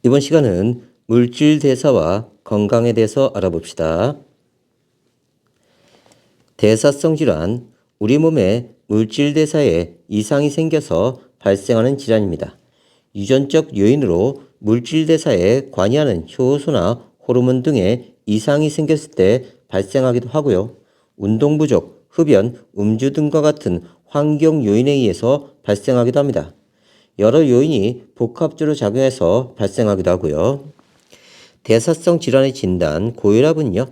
이번 시간은 물질 대사와 건강에 대해서 알아봅시다. 대사성 질환, 우리 몸의 물질 대사에 이상이 생겨서 발생하는 질환입니다. 유전적 요인으로 물질 대사에 관여하는 효소나 호르몬 등의 이상이 생겼을 때 발생하기도 하고요. 운동 부족, 흡연, 음주 등과 같은 환경 요인에 의해서 발생하기도 합니다. 여러 요인이 복합적으로 작용해서 발생하기도 하고요. 대사성 질환의 진단, 고혈압은요,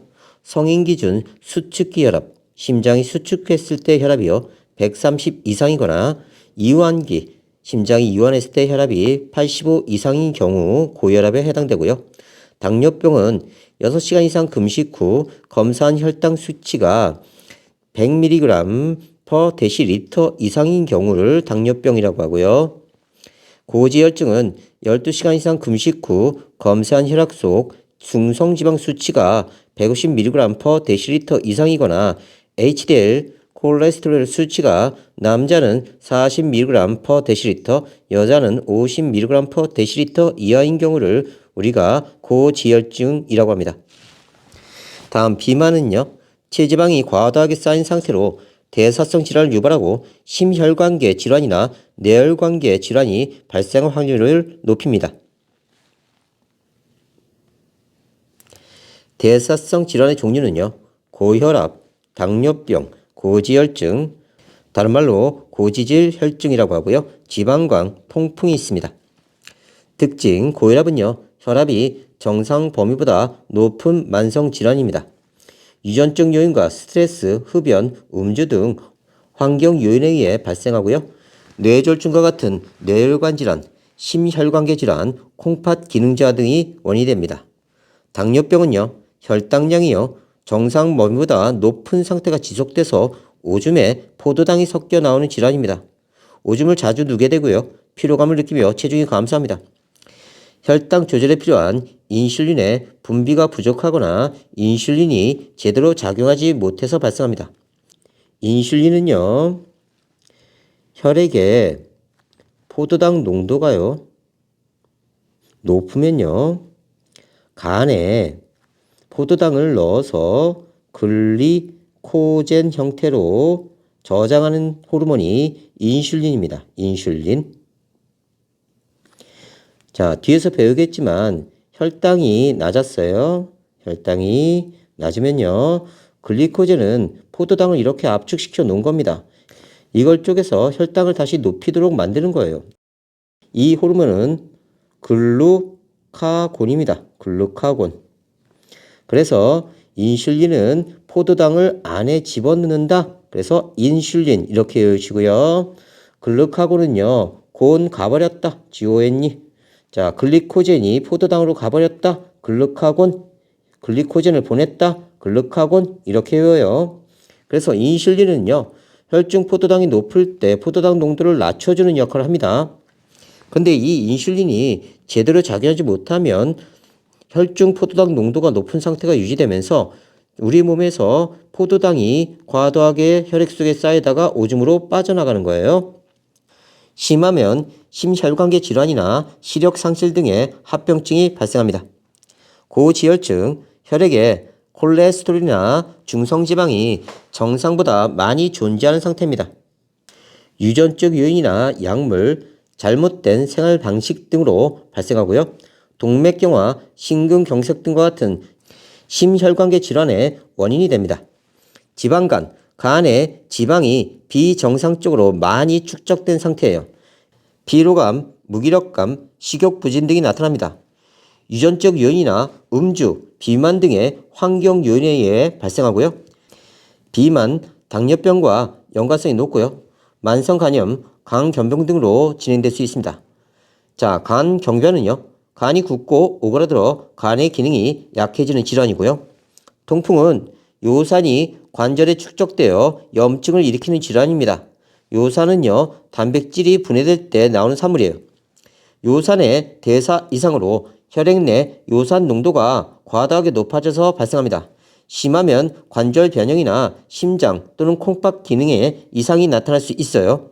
성인 기준 수축기 혈압, 심장이 수축했을 때 혈압이요, 130 이상이거나 이완기, 심장이 이완했을 때 혈압이 85 이상인 경우 고혈압에 해당되고요. 당뇨병은 6시간 이상 금식 후 검사한 혈당 수치가 100mg per 데시리터 이상인 경우를 당뇨병이라고 하고요. 고지혈증은 12시간 이상 금식 후 검사한 혈액 속 중성지방 수치가 150mg per 데시리터 이상이거나 HDL 콜레스테롤 수치가 남자는 40mg per 데시리터, 여자는 50mg per 데시리터 이하인 경우를 우리가 고지혈증이라고 합니다. 다음 비만은요, 체지방이 과다하게 쌓인 상태로 대사성 질환을 유발하고 심혈관계 질환이나 뇌혈관계 질환이 발생할 확률을 높입니다. 대사성 질환의 종류는요, 고혈압, 당뇨병, 고지혈증, 다른 말로 고지질 혈증이라고 하고요, 지방광, 통풍이 있습니다. 특징, 고혈압은요, 혈압이 정상 범위보다 높은 만성 질환입니다. 유전적 요인과 스트레스, 흡연, 음주 등 환경 요인에 의해 발생하고요. 뇌졸중과 같은 뇌혈관 질환, 심혈관계 질환, 콩팥 기능 저하 등이 원인이 됩니다. 당뇨병은요, 혈당량이요, 정상 범위보다 높은 상태가 지속돼서 오줌에 포도당이 섞여 나오는 질환입니다. 오줌을 자주 누게 되고요, 피로감을 느끼며 체중이 감소합니다. 혈당 조절에 필요한 인슐린의 분비가 부족하거나 인슐린이 제대로 작용하지 못해서 발생합니다. 인슐린은요, 혈액에 포도당 농도가요, 높으면요, 간에 포도당을 넣어서 글리코젠 형태로 저장하는 호르몬이 인슐린입니다. 인슐린. 자, 뒤에서 배우겠지만 혈당이 낮았어요. 혈당이 낮으면요, 글리코젠은 포도당을 이렇게 압축시켜 놓은 겁니다. 이걸 쪼개서 혈당을 다시 높이도록 만드는 거예요. 이 호르몬은 글루카곤입니다. 글루카곤. 그래서 인슐린은 포도당을 안에 집어넣는다. 그래서 인슐린 이렇게 외우시고요. 글루카곤은요, 곤 가버렸다. GON이. 자, 글리코젠이 포도당으로 가버렸다. 글루카곤. 글리코젠을 보냈다. 글루카곤. 이렇게 외워요. 그래서 인슐린은요, 혈중 포도당이 높을 때 포도당 농도를 낮춰주는 역할을 합니다. 근데 이 인슐린이 제대로 작용하지 못하면 혈중 포도당 농도가 높은 상태가 유지되면서 우리 몸에서 포도당이 과도하게 혈액 속에 쌓이다가 오줌으로 빠져나가는 거예요. 심하면 심혈관계 질환이나 시력 상실 등의 합병증이 발생합니다. 고지혈증, 혈액에 콜레스테롤이나 중성지방이 정상보다 많이 존재하는 상태입니다. 유전적 요인이나 약물, 잘못된 생활 방식 등으로 발생하고요. 동맥경화, 심근경색 등과 같은 심혈관계 질환의 원인이 됩니다. 지방간, 간에 지방이 비정상적으로 많이 축적된 상태예요. 피로감, 무기력감, 식욕부진 등이 나타납니다. 유전적 요인이나 음주, 비만 등의 환경 요인에 의해 발생하고요. 비만, 당뇨병과 연관성이 높고요. 만성간염, 간경변 등으로 진행될 수 있습니다. 자, 간경변은요, 간이 굳고 오그라들어 간의 기능이 약해지는 질환이고요. 통풍은 요산이 관절에 축적되어 염증을 일으키는 질환입니다. 요산은요, 단백질이 분해될 때 나오는 산물이에요. 요산의 대사 이상으로 혈액 내 요산 농도가 과다하게 높아져서 발생합니다. 심하면 관절 변형이나 심장 또는 콩팥 기능에 이상이 나타날 수 있어요.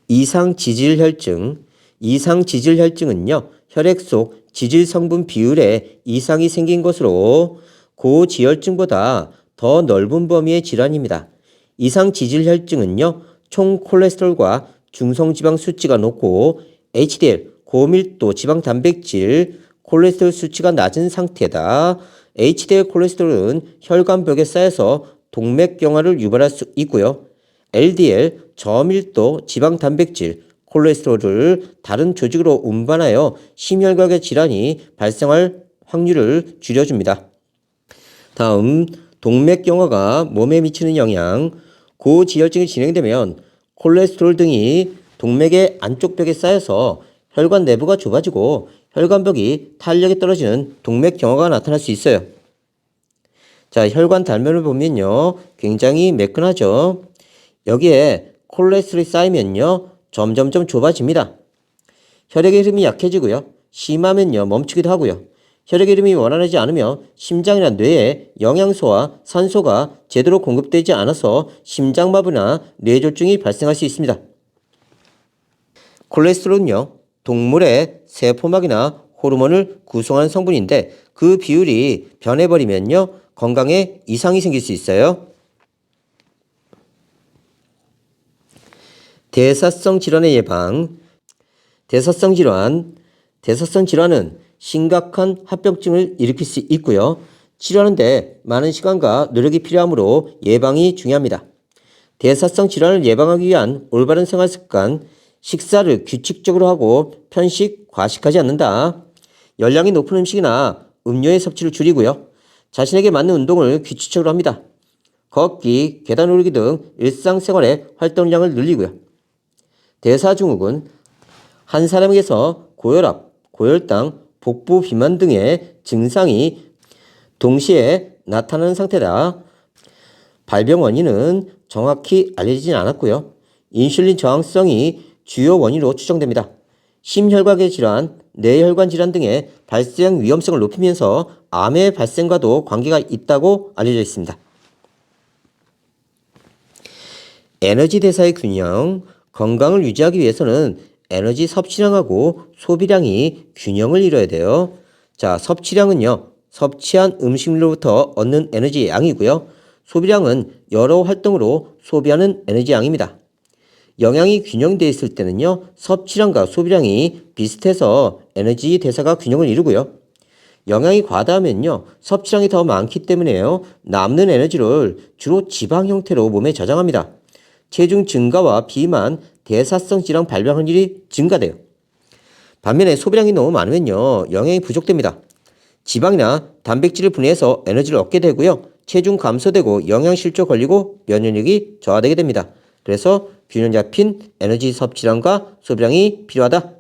이상 지질혈증, 이상 지질 혈증은요, 혈액 속 지질 성분 비율에 이상이 생긴 것으로 고지혈증보다 더 넓은 범위의 질환입니다. 이상 지질 혈증은요, 총 콜레스테롤과 중성지방 수치가 높고 HDL, 고밀도 지방 단백질, 콜레스테롤 수치가 낮은 상태다. HDL 콜레스테롤은 혈관벽에 쌓여서 동맥경화를 유발할 수 있고요. LDL, 저밀도 지방 단백질, 콜레스테롤을 다른 조직으로 운반하여 심혈관계 질환이 발생할 확률을 줄여줍니다. 다음, 동맥경화가 몸에 미치는 영향. 고지혈증이 진행되면 콜레스테롤 등이 동맥의 안쪽 벽에 쌓여서 혈관 내부가 좁아지고 혈관벽이 탄력이 떨어지는 동맥경화가 나타날 수 있어요. 자, 혈관 단면을 보면요, 굉장히 매끈하죠. 여기에 콜레스테롤이 쌓이면요, 점점점 좁아집니다. 혈액의 흐름이 약해지고요, 심하면요, 멈추기도 하고요. 혈액의 흐름이 원활하지 않으면 심장이나 뇌에 영양소와 산소가 제대로 공급되지 않아서 심장마비나 뇌졸중이 발생할 수 있습니다. 콜레스테롤은요, 동물의 세포막이나 호르몬을 구성하는 성분인데 그 비율이 변해버리면요, 건강에 이상이 생길 수 있어요. 대사성 질환의 예방. 대사성 질환은 심각한 합병증을 일으킬 수 있고요. 치료하는데 많은 시간과 노력이 필요하므로 예방이 중요합니다. 대사성 질환을 예방하기 위한 올바른 생활 습관, 식사를 규칙적으로 하고 편식, 과식하지 않는다. 열량이 높은 음식이나 음료의 섭취를 줄이고요. 자신에게 맞는 운동을 규칙적으로 합니다. 걷기, 계단 오르기 등 일상생활의 활동량을 늘리고요. 대사증후군, 한 사람에게서 고혈압, 고혈당, 복부 비만 등의 증상이 동시에 나타나는 상태다. 발병 원인은 정확히 알려지진 않았고요. 인슐린 저항성이 주요 원인으로 추정됩니다. 심혈관계 질환, 뇌혈관 질환 등의 발생 위험성을 높이면서 암의 발생과도 관계가 있다고 알려져 있습니다. 에너지 대사의 균형, 건강을 유지하기 위해서는 에너지 섭취량하고 소비량이 균형을 이뤄야 돼요. 자, 섭취량은요, 섭취한 음식물로부터 얻는 에너지 양이고요. 소비량은 여러 활동으로 소비하는 에너지 양입니다. 영양이 균형되어 있을 때는요, 섭취량과 소비량이 비슷해서 에너지 대사가 균형을 이루고요. 영양이 과다하면요, 섭취량이 더 많기 때문에요, 남는 에너지를 주로 지방 형태로 몸에 저장합니다. 체중 증가와 비만, 대사성 질환 발병 확률이 증가돼요. 반면에 소비량이 너무 많으면요, 영양이 부족됩니다. 지방이나 단백질을 분해해서 에너지를 얻게 되고요, 체중 감소되고 영양실조 걸리고 면역력이 저하되게 됩니다. 그래서 균형 잡힌 에너지 섭취량과 소비량이 필요하다.